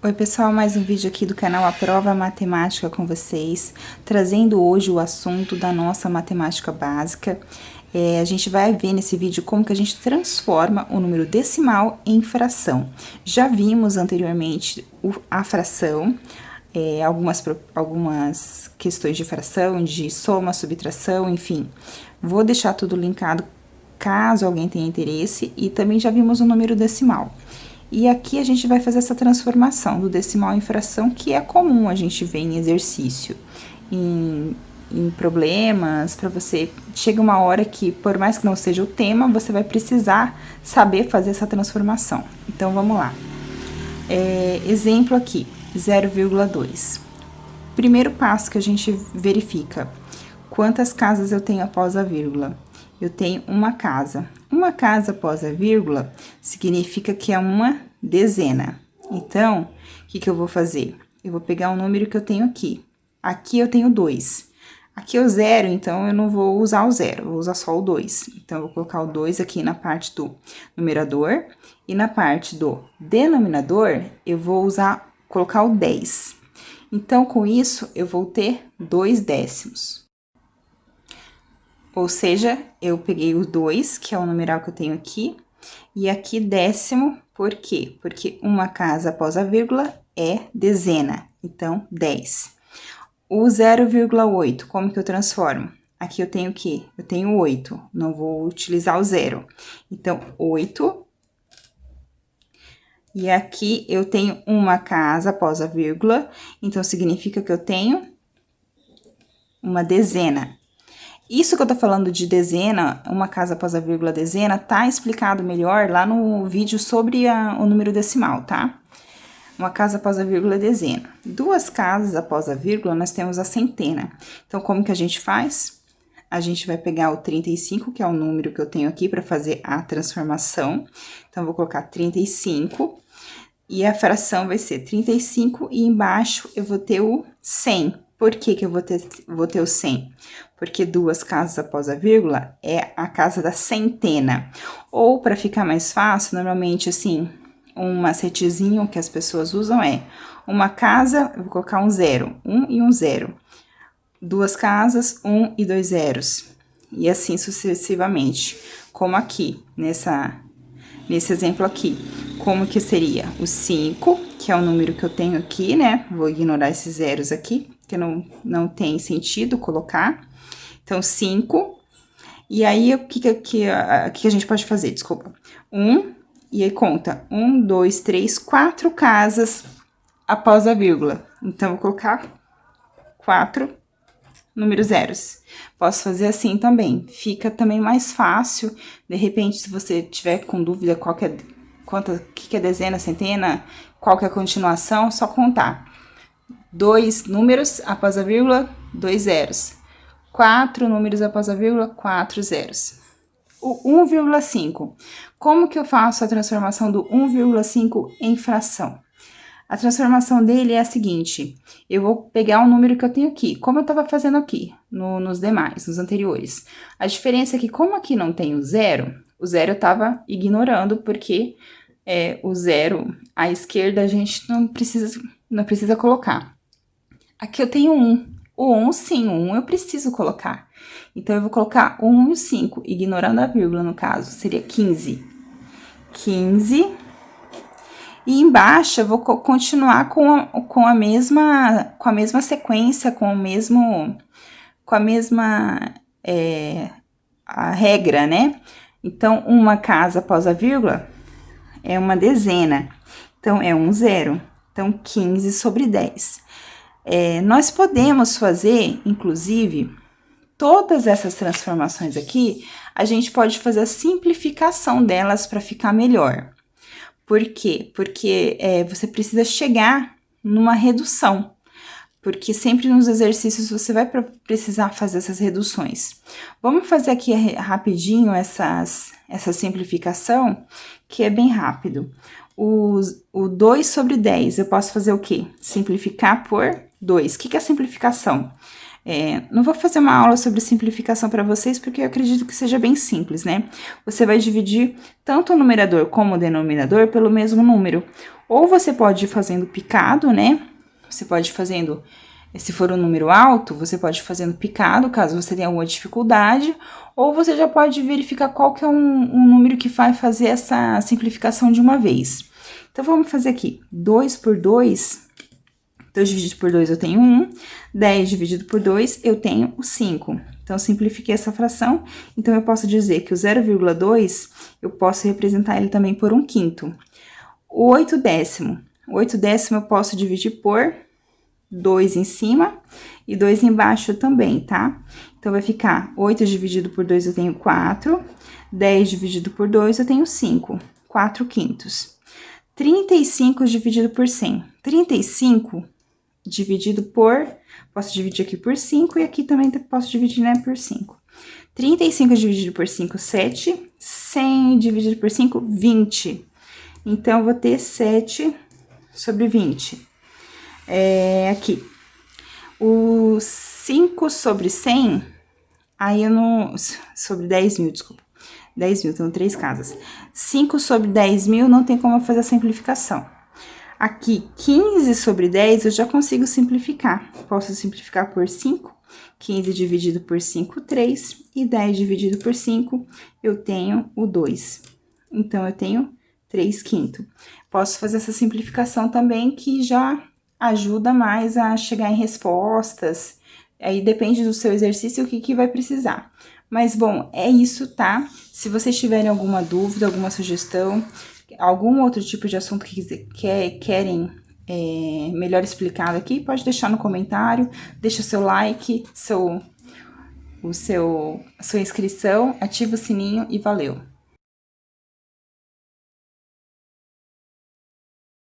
Oi pessoal, mais um vídeo aqui do canal Aprova Matemática com vocês, trazendo hoje o assunto da nossa matemática básica. A gente vai ver nesse vídeo como que a gente transforma o número decimal em fração. Já vimos anteriormente a fração, algumas questões de fração, de soma, subtração, enfim. Vou deixar tudo linkado caso alguém tenha interesse, e também já vimos o número decimal. E aqui a gente vai fazer essa transformação do decimal em fração, que é comum a gente ver em exercício, em problemas, para você... Chega uma hora que, por mais que não seja o tema, você vai precisar saber fazer essa transformação. Então, vamos lá. Exemplo aqui, 0,2. Primeiro passo que a gente verifica, quantas casas eu tenho após a vírgula? Eu tenho uma casa. Uma casa após a vírgula significa que é uma dezena. Então, o que eu vou fazer? Eu vou pegar o número que eu tenho aqui. Aqui eu tenho 2. Aqui é o 0, então eu não vou usar o 0, vou usar só o 2. Então, eu vou colocar o 2 aqui na parte do numerador. E na parte do denominador, eu vou colocar o 10. Então, com isso, eu vou ter 2 décimos. Ou seja, eu peguei o 2, que é o numeral que eu tenho aqui, e aqui décimo, por quê? Porque uma casa após a vírgula é dezena, então 10. O 0,8, como que eu transformo? Aqui eu tenho o quê? Eu tenho 8, não vou utilizar o 0. Então, 8. E aqui eu tenho uma casa após a vírgula, então significa que eu tenho uma dezena. Isso que eu tô falando de dezena, uma casa após a vírgula dezena, tá explicado melhor lá no vídeo sobre o número decimal, tá? Uma casa após a vírgula é dezena. Duas casas após a vírgula, nós temos a centena. Então, como que a gente faz? A gente vai pegar o 35, que é o número que eu tenho aqui para fazer a transformação. Então, eu vou colocar 35, e a fração vai ser 35, e embaixo eu vou ter o 100. Por que que eu vou ter o 100? Porque duas casas após a vírgula é a casa da centena. Ou, para ficar mais fácil, normalmente, assim, um macetezinho que as pessoas usam é uma casa, eu vou colocar um 0, 1 e um 0. Duas casas, 1 e 2 zeros. E assim sucessivamente. Como aqui, nesse exemplo aqui. Como que seria? O 5, que é o número que eu tenho aqui, né? Vou ignorar esses zeros aqui, que não tem sentido colocar. Então, 5. E aí, o que a gente pode fazer? Desculpa. 1, e aí conta. 1, 2, 3, 4 casas após a vírgula. Então, vou colocar 4 números zeros. Posso fazer assim também. Fica também mais fácil. De repente, se você tiver com dúvida o que é dezena, centena, qual que é a continuação, só contar. 2 números após a vírgula, 2 zeros. 4 números após a vírgula, 4 zeros. O 1,5. Como que eu faço a transformação do 1,5 em fração? A transformação dele é a seguinte, eu vou pegar o número que eu tenho aqui, como eu estava fazendo aqui, nos demais, nos anteriores. A diferença é que, como aqui não tem o zero eu estava ignorando, porque o zero à esquerda a gente não precisa colocar. Aqui eu tenho 1. O 1, sim, o 1 eu preciso colocar. Então, eu vou colocar o 1 e o 5, ignorando a vírgula, no caso, seria 15. 15. E embaixo, eu vou continuar com a mesma sequência, com a mesma a regra, né? Então, uma casa após a vírgula é uma dezena. Então, é um zero. Então, 15 sobre 10. Nós podemos fazer, inclusive, todas essas transformações aqui, a gente pode fazer a simplificação delas para ficar melhor. Por quê? Porque você precisa chegar numa redução. Porque sempre nos exercícios você vai precisar fazer essas reduções. Vamos fazer aqui rapidinho essa simplificação, que é bem rápido. O 2 sobre 10, eu posso fazer o quê? Simplificar por 2. O que é a simplificação? Não vou fazer uma aula sobre simplificação para vocês, porque eu acredito que seja bem simples, né? Você vai dividir tanto o numerador como o denominador pelo mesmo número. Ou você pode ir fazendo picado, né? Você pode ir fazendo, se for um número alto, você pode ir fazendo picado, caso você tenha alguma dificuldade. Ou você já pode verificar qual que é um número que vai fazer essa simplificação de uma vez. Então, vamos fazer aqui, 2 por 2... 2 dividido por 2 eu tenho 1, 10 dividido por 2 eu tenho o 5. Então, simplifiquei essa fração, então eu posso dizer que o 0,2 eu posso representar ele também por 1/5. O 8 décimo eu posso dividir por 2 em cima e 2 embaixo também, tá? Então, vai ficar 8 dividido por 2 eu tenho 4, 10 dividido por 2 eu tenho 5, 4/5. 35 dividido por 100. 35 dividido por... Posso dividir aqui por 5 e aqui também posso dividir, né, por 5. 35 dividido por 5, 7. 100 dividido por 5, 20. Então, eu vou ter 7 sobre 20. Aqui. O 5 sobre 100, aí eu não... Sobre 10 mil, desculpa. 10 mil, então 3 casas. 5 sobre 10 mil não tem como eu fazer a simplificação. Aqui, 15 sobre 10 eu já consigo simplificar. Posso simplificar por 5. 15 dividido por 5, 3. E 10 dividido por 5, eu tenho o 2. Então, eu tenho 3/5. Posso fazer essa simplificação também, que já ajuda mais a chegar em respostas. Aí, depende do seu exercício, o que vai precisar. Mas, bom, é isso, tá? Se vocês tiverem alguma dúvida, alguma sugestão, algum outro tipo de assunto que querem melhor explicado aqui, pode deixar no comentário, deixa seu like, sua inscrição, ativa o sininho e valeu!